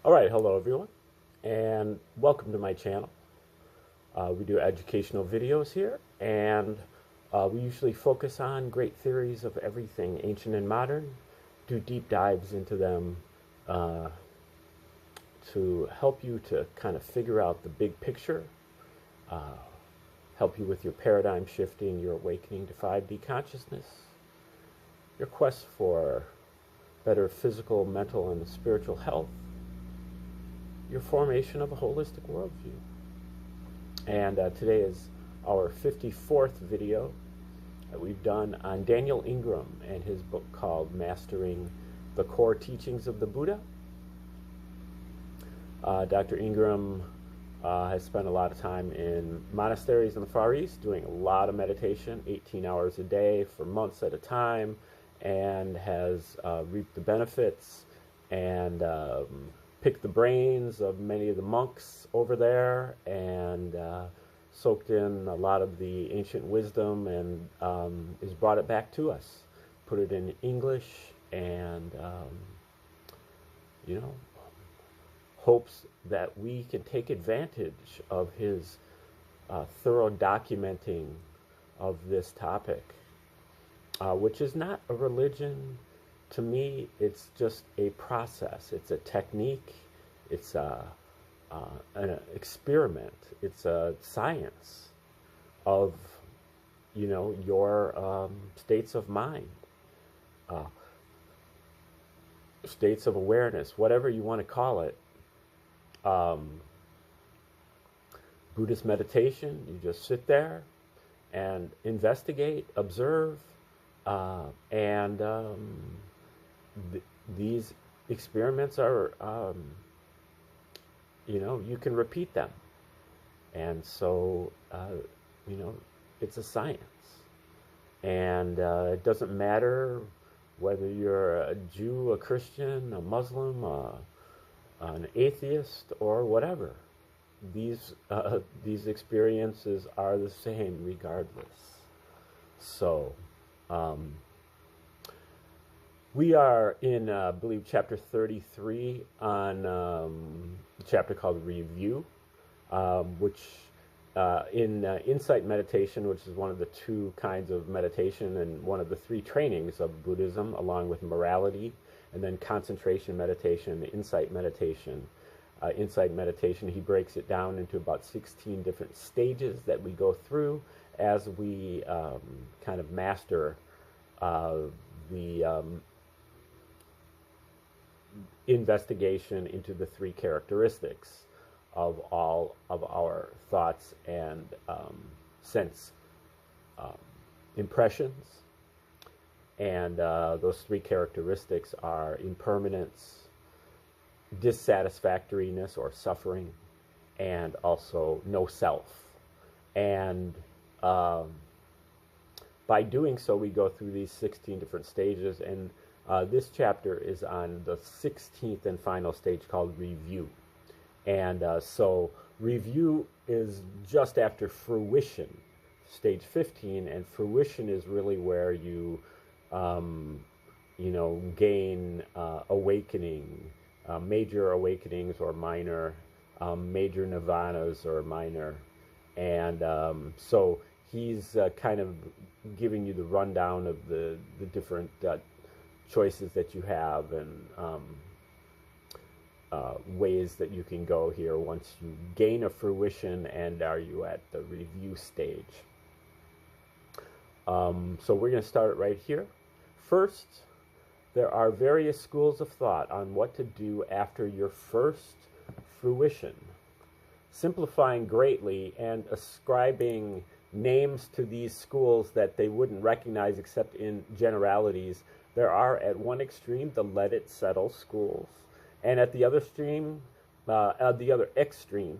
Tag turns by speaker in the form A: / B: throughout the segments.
A: All right, hello everyone, and welcome to my channel. We do educational videos here, and we usually focus on great theories of everything, ancient and modern, do deep dives into them to help you to kind of figure out the big picture, help you with your paradigm shifting, your awakening to 5D consciousness, your quest for better physical, mental, and spiritual health, your formation of a holistic worldview. And today is our 54th video that we've done on Daniel Ingram and his book called Mastering the Core Teachings of the Buddha. Dr. Ingram has spent a lot of time in monasteries in the Far East doing a lot of meditation, 18 hours a day for months at a time, and has reaped the benefits and picked the brains of many of the monks over there and soaked in a lot of the ancient wisdom and has brought it back to us, put it in English, and hopes that we can take advantage of his thorough documenting of this topic, which is not a religion. To me, it's just a process. It's a technique. It's an experiment. It's a science of, your states of mind, states of awareness, whatever you want to call it. Buddhist meditation, you just sit there and investigate, observe, and these experiments are, you can repeat them. And so, it's a science. And it doesn't matter whether you're a Jew, a Christian, a Muslim, an atheist, or whatever. These experiences are the same regardless. So, we are in, I believe, chapter 33 on a chapter called Review, which in insight meditation, which is one of the two kinds of meditation and one of the three trainings of Buddhism, along with morality, and then concentration meditation, insight meditation. Insight meditation, he breaks it down into about 16 different stages that we go through as we kind of master the investigation into the three characteristics of all of our thoughts and sense impressions. And those three characteristics are impermanence, dissatisfactoriness or suffering, and also no self. And by doing so, we go through these 16 different stages, and this chapter is on the 16th and final stage called Review. And so Review is just after fruition, stage 15, and fruition is really where you, gain awakening, major awakenings or minor, major nirvanas or minor. And so he's kind of giving you the rundown of the different choices that you have and ways that you can go here once you gain a fruition and are you at the review stage. So we're going to start it right here. First, there are various schools of thought on what to do after your first fruition. Simplifying greatly and ascribing names to these schools that they wouldn't recognize except in generalities, there are at one extreme the let it settle schools, and at the other extreme,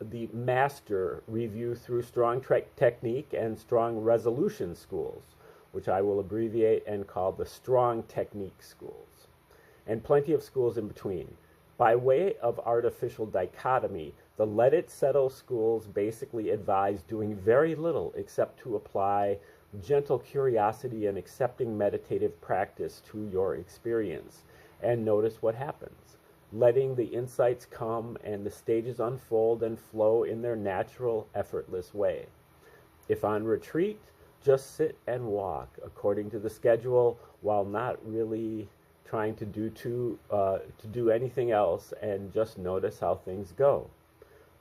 A: the master review through strong technique and strong resolution schools, which I will abbreviate and call the strong technique schools, and plenty of schools in between. By way of artificial dichotomy, the let it settle schools basically advise doing very little except to apply gentle curiosity and accepting meditative practice to your experience. And notice what happens. letting the insights come and the stages unfold and flow in their natural, effortless way. If on retreat, just sit and walk according to the schedule while not really trying to do anything else, and just notice how things go.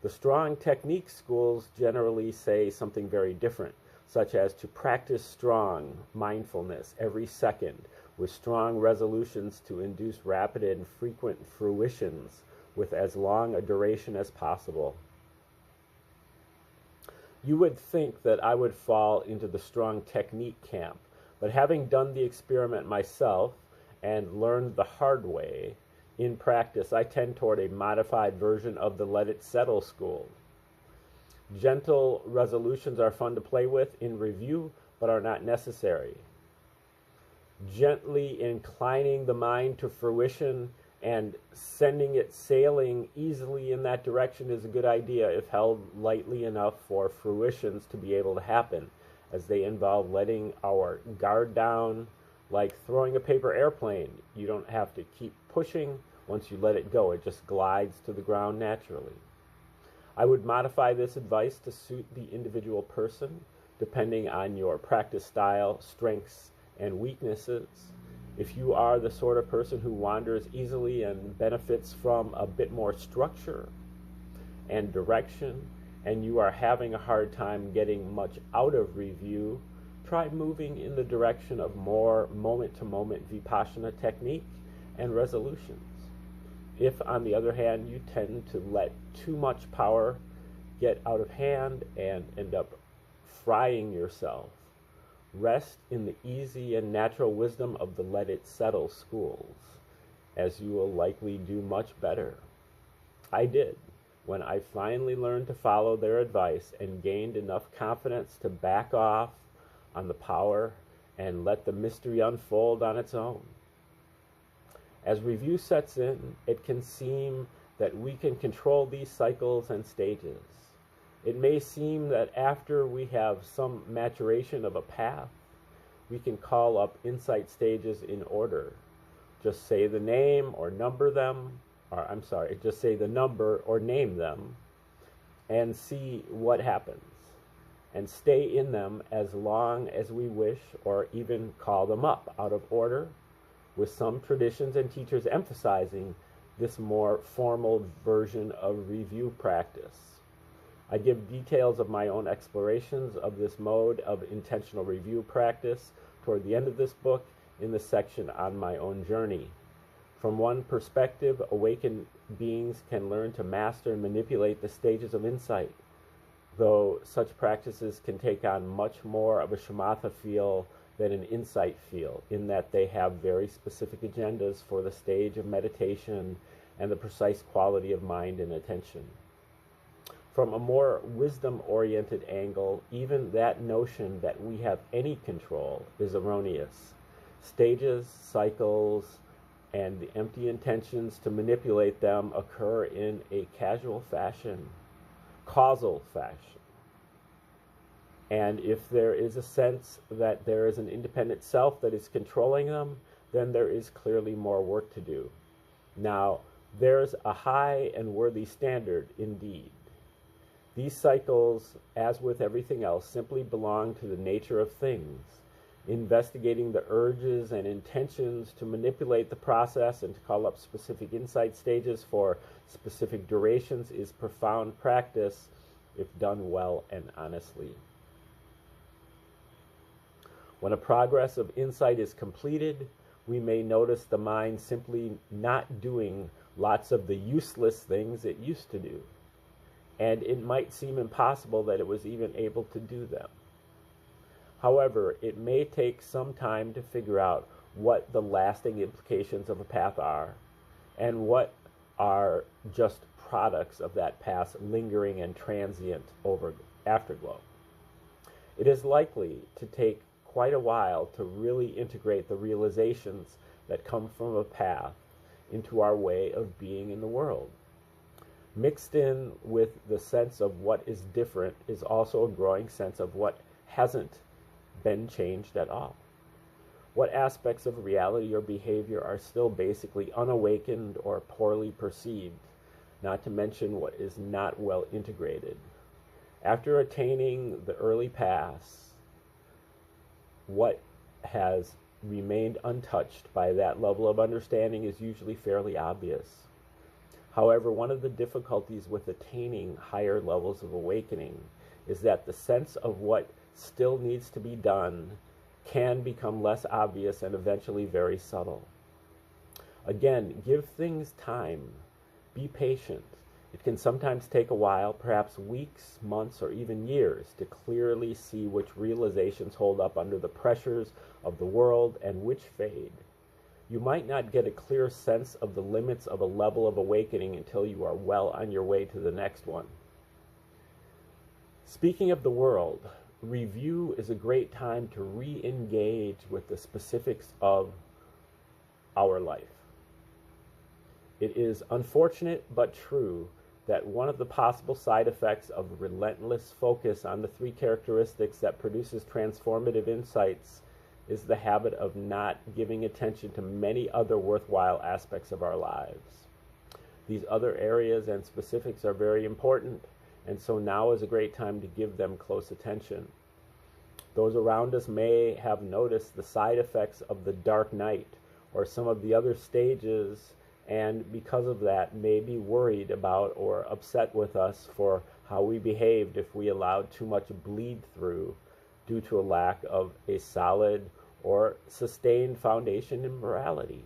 A: The strong technique schools generally say something very different, such as to practice strong mindfulness every second with strong resolutions to induce rapid and frequent fruitions with as long a duration as possible. You would think that I would fall into the strong technique camp, but having done the experiment myself and learned the hard way, in practice I tend toward a modified version of the let it settle school. Gentle resolutions are fun to play with in review, but are not necessary. Gently inclining the mind to fruition and sending it sailing easily in that direction is a good idea if held lightly enough for fruitions to be able to happen, as they involve letting our guard down, like throwing a paper airplane. You don't have to keep pushing. Once you let it go, it just glides to the ground naturally. I would modify this advice to suit the individual person, depending on your practice style, strengths, and weaknesses. If you are the sort of person who wanders easily and benefits from a bit more structure and direction, and you are having a hard time getting much out of review, try moving in the direction of more moment-to-moment vipassana technique and resolutions. If, on the other hand, you tend to let too much power get out of hand and end up frying yourself, rest in the easy and natural wisdom of the let it settle schools, as you will likely do much better. I did, when I finally learned to follow their advice and gained enough confidence to back off on the power and let the mystery unfold on its own. As review sets in, it can seem that we can control these cycles and stages. It may seem that after we have some maturation of a path, we can call up insight stages in order. Just say the name or number them, just say the number or name them, and see what happens, and stay in them as long as we wish, or even call them up out of order, with some traditions and teachers emphasizing this more formal version of review practice. I give details of my own explorations of this mode of intentional review practice toward the end of this book in the section on my own journey. From one perspective, awakened beings can learn to master and manipulate the stages of insight, though such practices can take on much more of a shamatha feel than an insight feel, in that they have very specific agendas for the stage of meditation and the precise quality of mind and attention. From a more wisdom-oriented angle, even that notion that we have any control is erroneous. Stages, cycles, and the empty intentions to manipulate them occur in a causal fashion. And if there is a sense that there is an independent self that is controlling them, then there is clearly more work to do. Now, there's a high and worthy standard indeed. These cycles, as with everything else, simply belong to the nature of things. Investigating the urges and intentions to manipulate the process and to call up specific insight stages for specific durations is profound practice if done well and honestly. When a progress of insight is completed, we may notice the mind simply not doing lots of the useless things it used to do, and it might seem impossible that it was even able to do them. However, it may take some time to figure out what the lasting implications of a path are, and what are just products of that path's lingering and transient afterglow. It is likely to take quite a while to really integrate the realizations that come from a path into our way of being in the world. Mixed in with the sense of what is different is also a growing sense of what hasn't been changed at all. What aspects of reality or behavior are still basically unawakened or poorly perceived, not to mention what is not well integrated. After attaining the early pass, what has remained untouched by that level of understanding is usually fairly obvious. However, one of the difficulties with attaining higher levels of awakening is that the sense of what still needs to be done can become less obvious and eventually very subtle. Again, give things time. Be patient. It can sometimes take a while, perhaps weeks, months, or even years, to clearly see which realizations hold up under the pressures of the world and which fade. You might not get a clear sense of the limits of a level of awakening until you are well on your way to the next one. Speaking of the world, review is a great time to re-engage with the specifics of our life. It is unfortunate but true that one of the possible side effects of relentless focus on the three characteristics that produces transformative insights is the habit of not giving attention to many other worthwhile aspects of our lives. These other areas and specifics are very important, and so now is a great time to give them close attention. Those around us may have noticed the side effects of the dark night or some of the other stages, and because of that may be worried about or upset with us for how we behaved if we allowed too much bleed through due to a lack of a solid or sustained foundation in morality.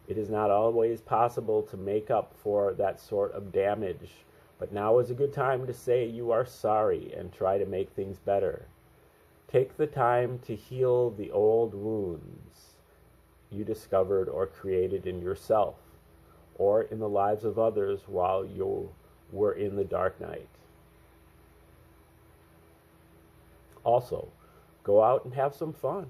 A: It is not always possible to make up for that sort of damage, but now is a good time to say you are sorry and try to make things better. Take the time to heal the old wounds you discovered or created in yourself or in the lives of others while you were in the dark night. Also, go out and have some fun.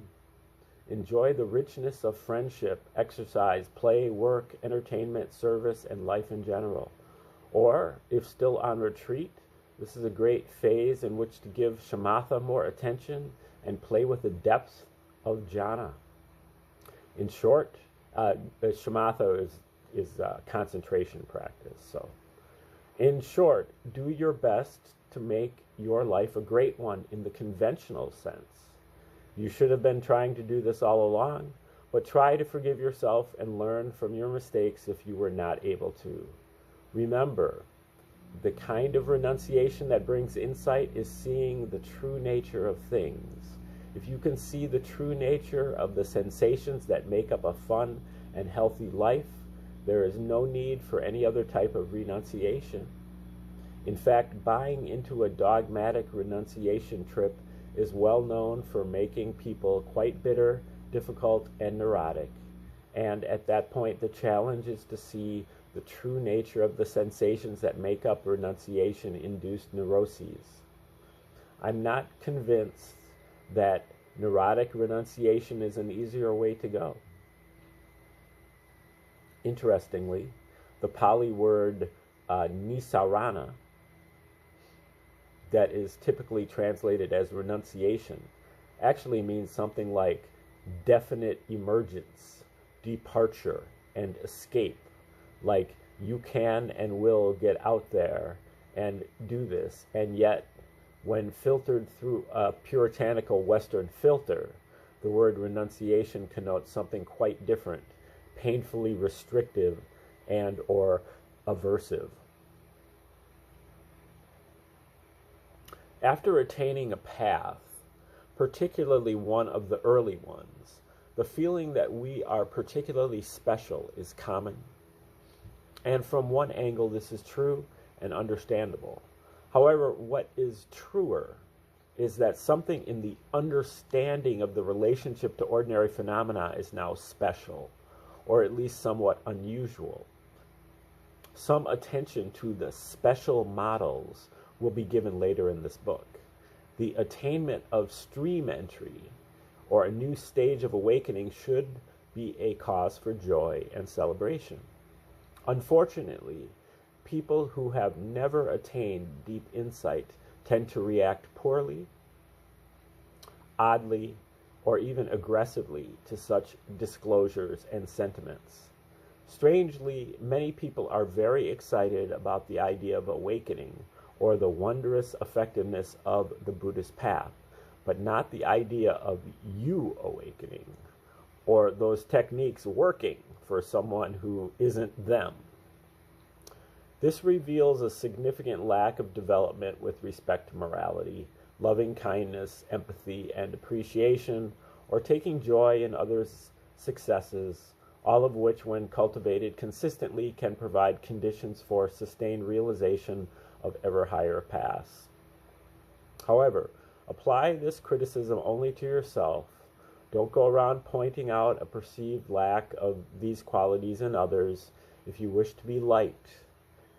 A: Enjoy the richness of friendship, exercise, play, work, entertainment, service, and life in general. Or, if still on retreat, this is a great phase in which to give shamatha more attention and play with the depths of jhana. In short, shamatha is concentration practice. So, in short, do your best to make your life a great one in the conventional sense. You should have been trying to do this all along, but try to forgive yourself and learn from your mistakes if you were not able to. Remember, the kind of renunciation that brings insight is seeing the true nature of things. If you can see the true nature of the sensations that make up a fun and healthy life, there is no need for any other type of renunciation. In fact, buying into a dogmatic renunciation trip is well known for making people quite bitter, difficult, and neurotic. And at that point, the challenge is to see the true nature of the sensations that make up renunciation-induced neuroses. I'm not convinced that neurotic renunciation is an easier way to go. Interestingly, the Pali word nisarana, that is typically translated as renunciation, actually means something like definite emergence, departure, and escape. Like you can and will get out there and do this, and yet when filtered through a puritanical Western filter, the word renunciation connotes something quite different, painfully restrictive and or aversive. After attaining a path, particularly one of the early ones, the feeling that we are particularly special is common. And from one angle, this is true and understandable. However, what is truer is that something in the understanding of the relationship to ordinary phenomena is now special, or at least somewhat unusual. Some attention to the special models will be given later in this book. The attainment of stream entry, or a new stage of awakening, should be a cause for joy and celebration. Unfortunately, people who have never attained deep insight tend to react poorly, oddly, or even aggressively to such disclosures and sentiments. Strangely, many people are very excited about the idea of awakening or the wondrous effectiveness of the Buddhist path, but not the idea of you awakening or those techniques working for someone who isn't them. This reveals a significant lack of development with respect to morality, loving kindness, empathy, and appreciation, or taking joy in others' successes, all of which, when cultivated consistently, can provide conditions for sustained realization of ever higher paths. However, apply this criticism only to yourself. Don't go around pointing out a perceived lack of these qualities in others if you wish to be liked,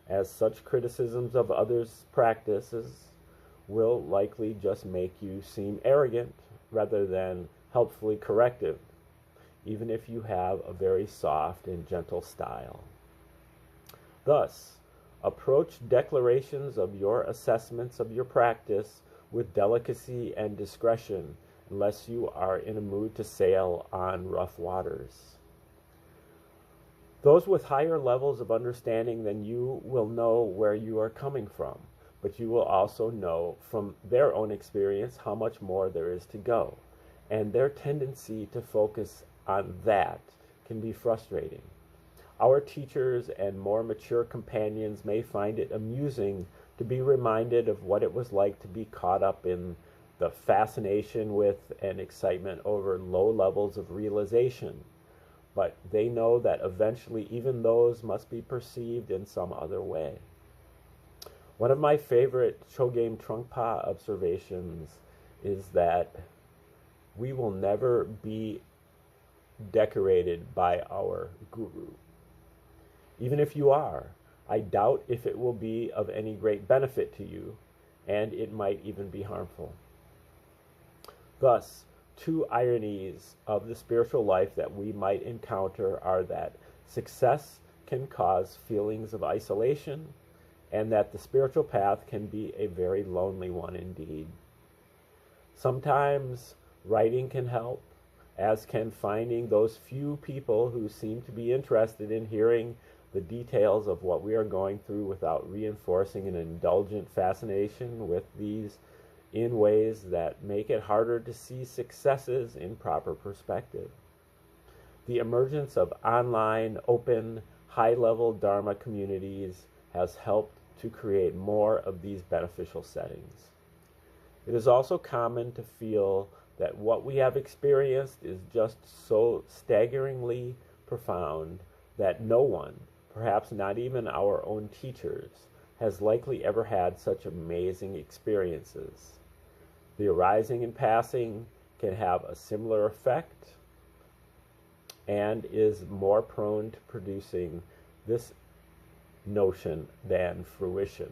A: as such criticisms of others' practices will likely just make you seem arrogant rather than helpfully corrective, even if you have a very soft and gentle style. Thus, approach declarations of your assessments of your practice with delicacy and discretion, unless you are in a mood to sail on rough waters. Those with higher levels of understanding than you will know where you are coming from, but you will also know from their own experience how much more there is to go, and their tendency to focus on that can be frustrating. Our teachers and more mature companions may find it amusing to be reminded of what it was like to be caught up in the fascination with and excitement over low levels of realization, but they know that eventually even those must be perceived in some other way. One of my favorite Chogyam Trungpa observations is that we will never be decorated by our guru. Even if you are, I doubt if it will be of any great benefit to you, and it might even be harmful. Thus, two ironies of the spiritual life that we might encounter are that success can cause feelings of isolation, and that the spiritual path can be a very lonely one indeed. Sometimes writing can help, as can finding those few people who seem to be interested in hearing the details of what we are going through without reinforcing an indulgent fascination with these in ways that make it harder to see successes in proper perspective. The emergence of online, open, high-level Dharma communities has helped to create more of these beneficial settings. It is also common to feel that what we have experienced is just so staggeringly profound that no one, perhaps not even our own teachers, has likely ever had such amazing experiences. The arising and passing can have a similar effect and is more prone to producing this notion than fruition.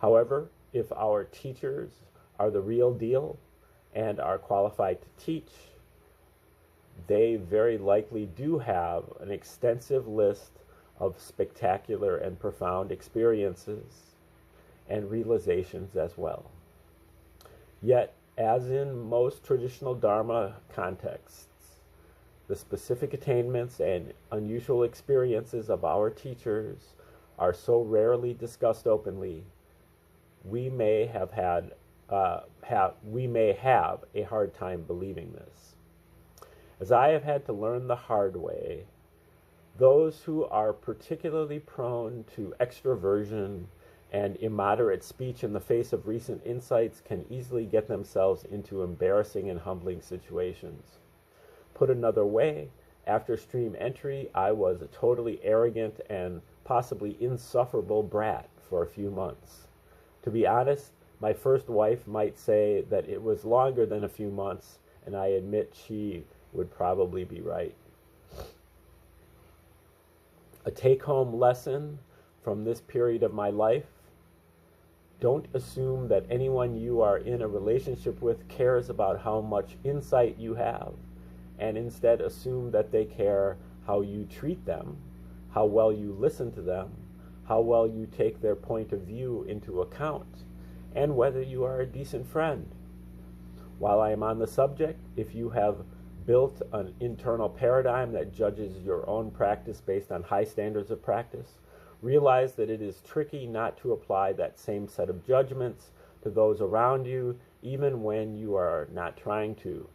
A: However, if our teachers are the real deal and are qualified to teach, they very likely do have an extensive list of spectacular and profound experiences and realizations as well. Yet, as in most traditional Dharma contexts, the specific attainments and unusual experiences of our teachers are so rarely discussed openly, we may have a hard time believing this. As I have had to learn the hard way, those who are particularly prone to extroversion and immoderate speech in the face of recent insights can easily get themselves into embarrassing and humbling situations. Put another way, after stream entry, I was a totally arrogant and possibly insufferable brat for a few months. To be honest, my first wife might say that it was longer than a few months, and I admit she would probably be right. A take-home lesson from this period of my life: don't assume that anyone you are in a relationship with cares about how much insight you have, and instead assume that they care how you treat them, how well you listen to them, how well you take their point of view into account, and whether you are a decent friend. While I am on the subject, if you have built an internal paradigm that judges your own practice based on high standards of practice, realize that it is tricky not to apply that same set of judgments to those around you, even when you are not trying to.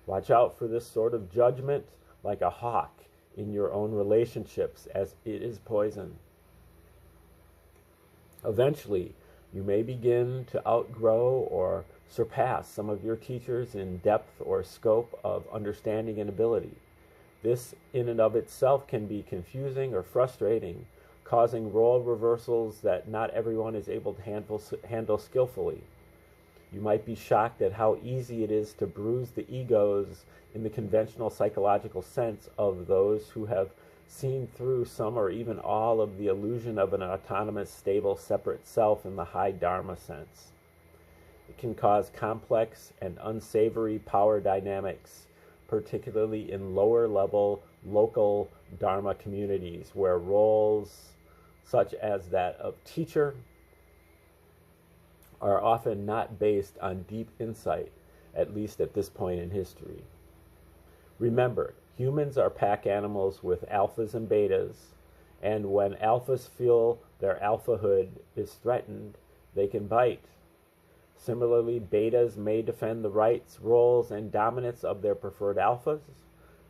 A: Watch out for this sort of judgment like a hawk in your own relationships, as it is poison. Eventually, you may begin to outgrow or surpass some of your teachers in depth or scope of understanding and ability. This in and of itself can be confusing or frustrating, causing role reversals that not everyone is able to handle skillfully. You might be shocked at how easy it is to bruise the egos in the conventional psychological sense of those who have seen through some or even all of the illusion of an autonomous, stable, separate self in the high Dharma sense. It can cause complex and unsavory power dynamics, particularly in lower-level, local Dharma communities, where roles such as that of teacher are often not based on deep insight, at least at this point in history. Remember, humans are pack animals with alphas and betas, and when alphas feel their alphahood is threatened, they can bite. Similarly, betas may defend the rights, roles, and dominance of their preferred alphas,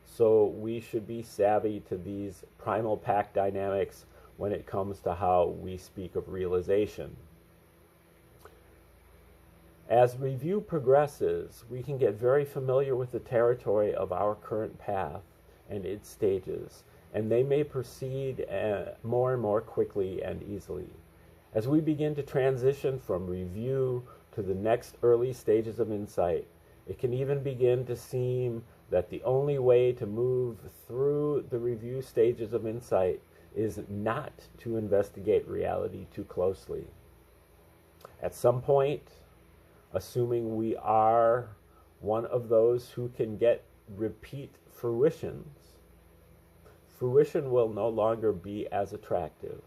A: so we should be savvy to these primal pack dynamics when it comes to how we speak of realization. As review progresses, we can get very familiar with the territory of our current path and its stages, and they may proceed more and more quickly and easily. As we begin to transition from review to the next early stages of insight, it can even begin to seem that the only way to move through the review stages of insight is not to investigate reality too closely. At some point, assuming we are one of those who can get repeat fruitions, fruition will no longer be as attractive,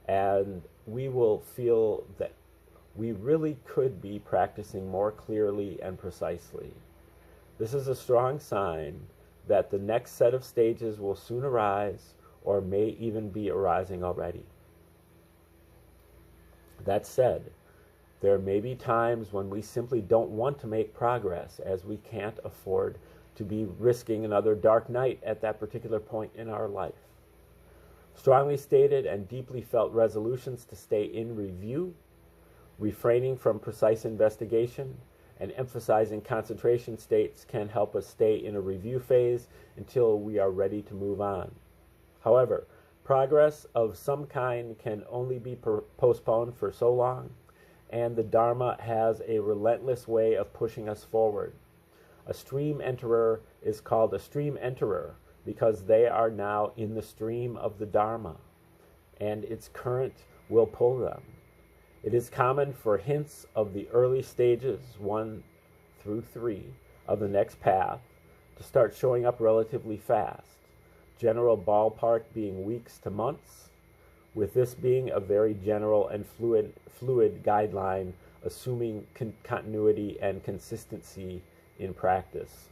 A: and we will feel that we really could be practicing more clearly and precisely. This is a strong sign that the next set of stages will soon arise, or may even be arising already. That said, there may be times when we simply don't want to make progress, as we can't afford to be risking another dark night at that particular point in our life. Strongly stated and deeply felt resolutions to stay in review, refraining from precise investigation, and emphasizing concentration states can help us stay in a review phase until we are ready to move on. However, progress of some kind can only be postponed for so long, and the Dharma has a relentless way of pushing us forward. A stream enterer is called a stream enterer because they are now in the stream of the Dharma, and its current will pull them. It is common for hints of the early stages, 1 through 3, of the next path to start showing up relatively fast, general ballpark being weeks to months, with this being a very general and fluid guideline, assuming continuity and consistency in practice.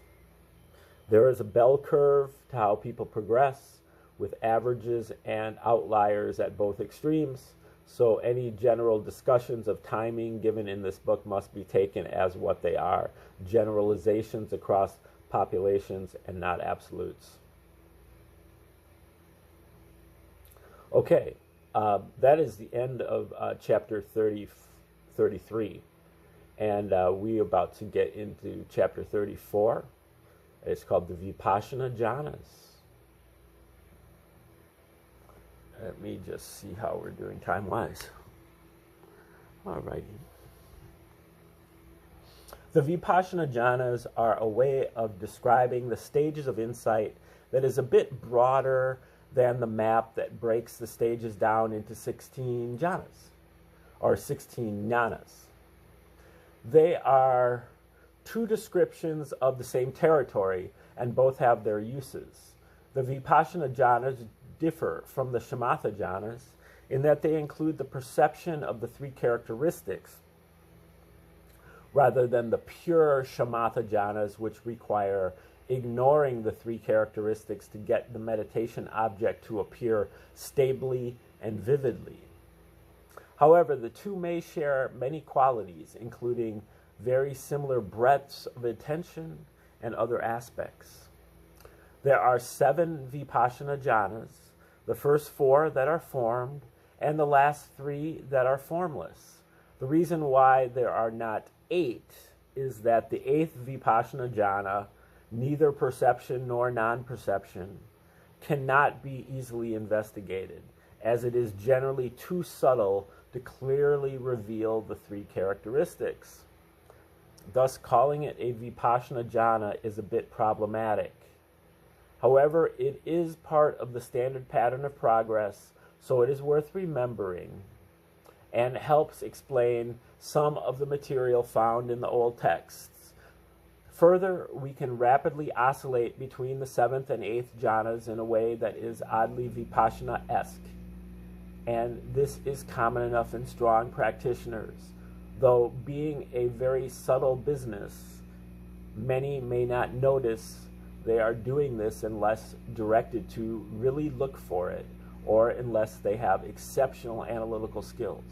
A: There is a bell curve to how people progress, with averages and outliers at both extremes, so any general discussions of timing given in this book must be taken as what they are, generalizations across populations and not absolutes. Okay, that is the end of chapter 33, and we're about to get into chapter 34. It's called the Vipassana Jhanas. Let me just see how we're doing time-wise. All righty. The Vipassana Jhanas are a way of describing the stages of insight that is a bit broader than the map that breaks the stages down into 16 jhanas, or 16 jnanas. They are two descriptions of the same territory, and both have their uses. The Vipassana Jhanas differ from the Shamatha Jhanas in that they include the perception of the three characteristics, rather than the pure shamatha jhanas, which require ignoring the three characteristics to get the meditation object to appear stably and vividly. However, the two may share many qualities, including very similar breadths of attention and other aspects. There are 7 vipassana jhanas, the first 4 that are formed, and the last 3 that are formless. The reason why there are not 8 is that the 8th vipassana jhana, neither perception nor non-perception, cannot be easily investigated, as it is generally too subtle to clearly reveal the 3 characteristics. Thus, calling it a vipassana jhana is a bit problematic. However, it is part of the standard pattern of progress, so it is worth remembering and helps explain some of the material found in the old texts. Further, we can rapidly oscillate between the 7th and 8th jhanas in a way that is oddly vipassana-esque, and this is common enough in strong practitioners. Though being a very subtle business, many may not notice they are doing this unless directed to really look for it, or unless they have exceptional analytical skills.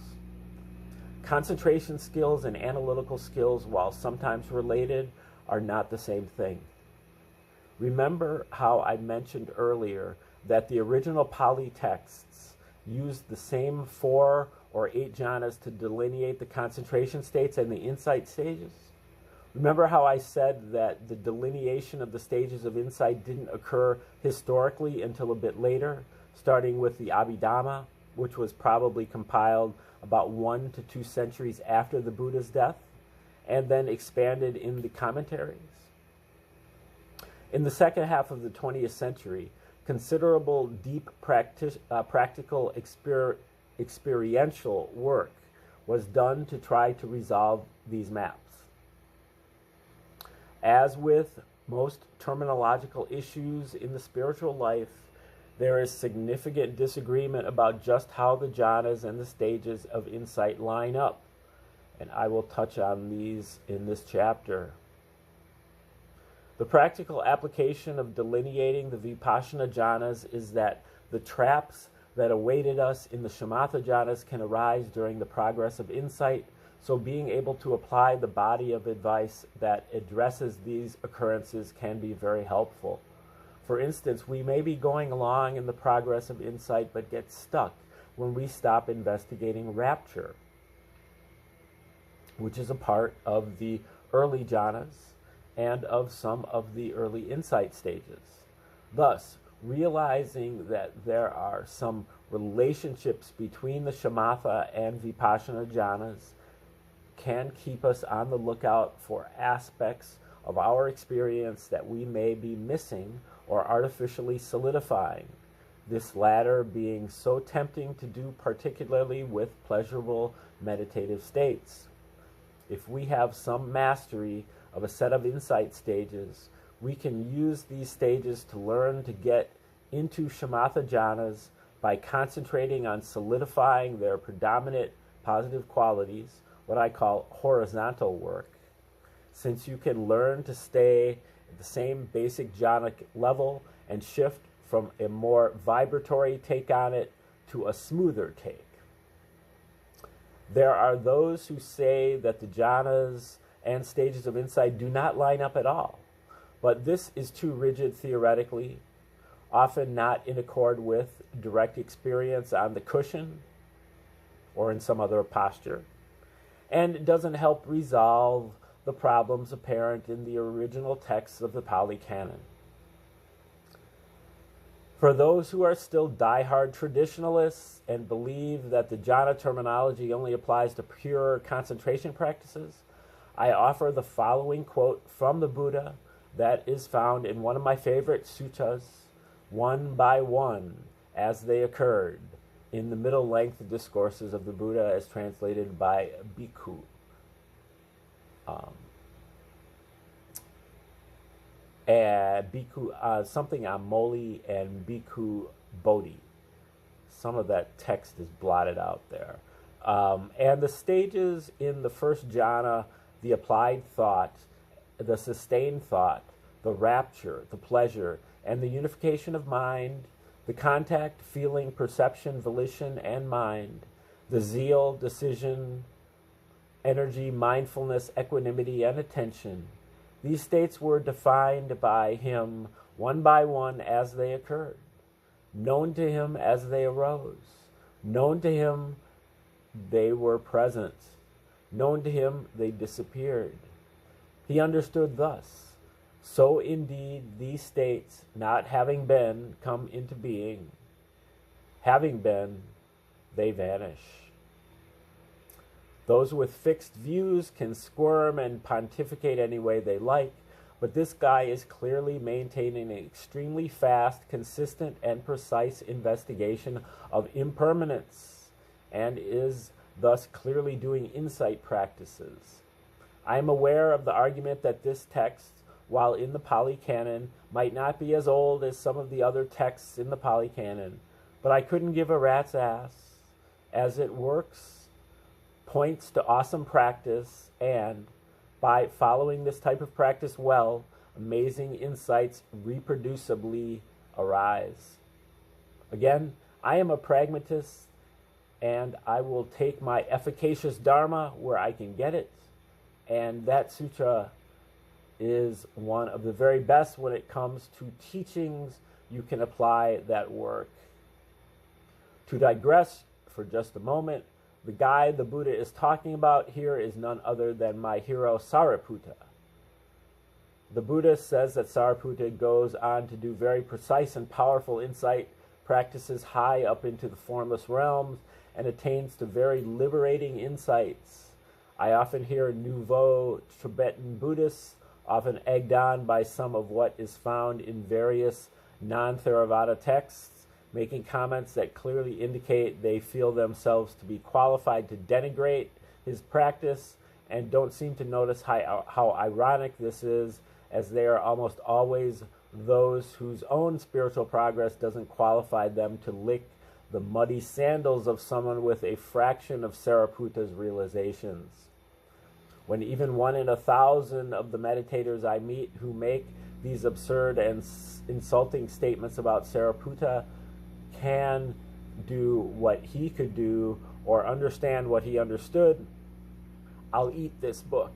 A: Concentration skills and analytical skills, while sometimes related, are not the same thing. Remember how I mentioned earlier that the original Pali texts used the same 4 or 8 jhanas to delineate the concentration states and the insight stages? Remember how I said that the delineation of the stages of insight didn't occur historically until a bit later, starting with the Abhidhamma, which was probably compiled about 1 to 2 centuries after the Buddha's death, and then expanded in the commentaries? In the second half of the 20th century, considerable deep practical experiential work was done to try to resolve these maps. As with most terminological issues in the spiritual life, there is significant disagreement about just how the jhanas and the stages of insight line up, and I will touch on these in this chapter. The practical application of delineating the vipassana jhanas is that the traps that awaited us in the shamatha jhanas can arise during the progress of insight, so being able to apply the body of advice that addresses these occurrences can be very helpful. For instance, we may be going along in the progress of insight but get stuck when we stop investigating rapture, which is a part of the early jhanas and of some of the early insight stages. Thus, realizing that there are some relationships between the shamatha and vipassana jhanas can keep us on the lookout for aspects of our experience that we may be missing or artificially solidifying, this latter being so tempting to do, particularly with pleasurable meditative states. If we have some mastery of a set of insight stages, we can use these stages to learn to get into shamatha jhanas by concentrating on solidifying their predominant positive qualities, what I call horizontal work, since you can learn to stay at the same basic jhana level and shift from a more vibratory take on it to a smoother take. There are those who say that the jhanas and stages of insight do not line up at all, but this is too rigid theoretically, often not in accord with direct experience on the cushion or in some other posture, and it doesn't help resolve the problems apparent in the original texts of the Pali Canon. For those who are still die-hard traditionalists and believe that the jhana terminology only applies to pure concentration practices, I offer the following quote from the Buddha that is found in one of my favorite suttas, One by One, as they occurred, in the middle-length discourses of the Buddha as translated by Bhikkhu. Bhikkhu, something Amoli and Bhikkhu Bodhi. Some of that text is blotted out there. And the stages in the first jhana, the applied thought, the sustained thought, the rapture, the pleasure, and the unification of mind, the contact, feeling, perception, volition, and mind, the zeal, decision, energy, mindfulness, equanimity, and attention. These states were defined by him one by one as they occurred, known to him as they arose, known to him they were present, known to him they disappeared. He understood thus: so indeed these states, not having been, come into being; having been, they vanish. Those with fixed views can squirm and pontificate any way they like, but this guy is clearly maintaining an extremely fast, consistent, and precise investigation of impermanence, and is thus clearly doing insight practices. I am aware of the argument that this text, while in the Pali Canon, might not be as old as some of the other texts in the Pali Canon, but I couldn't give a rat's ass, as it works, points to awesome practice, and by following this type of practice well, amazing insights reproducibly arise. Again, I am a pragmatist, and I will take my efficacious dharma where I can get it, and that sutra is one of the very best when it comes to teachings you can apply that work. To digress for just a moment, the guy the Buddha is talking about here is none other than my hero Sariputta. The Buddha says that Sariputta goes on to do very precise and powerful insight practices high up into the formless realms and attains to very liberating insights. I often hear nouveau Tibetan Buddhists, often egged on by some of what is found in various non-Theravada texts, making comments that clearly indicate they feel themselves to be qualified to denigrate his practice, and don't seem to notice how ironic this is, as they are almost always those whose own spiritual progress doesn't qualify them to lick the muddy sandals of someone with a fraction of Sariputta's realizations. When even 1 in 1,000 of the meditators I meet who make these absurd and insulting statements about Sariputta can do what he could do or understand what he understood, I'll eat this book.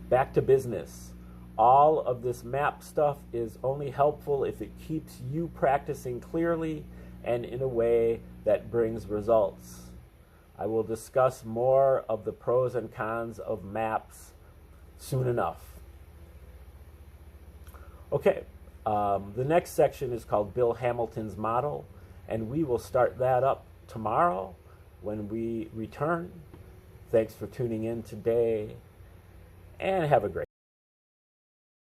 A: Back to business. All of this map stuff is only helpful if it keeps you practicing clearly and in a way that brings results. I will discuss more of the pros and cons of maps soon enough. Okay. The next section is called Bill Hamilton's Model, and we will start that up tomorrow when we return. Thanks for tuning in today, and have a great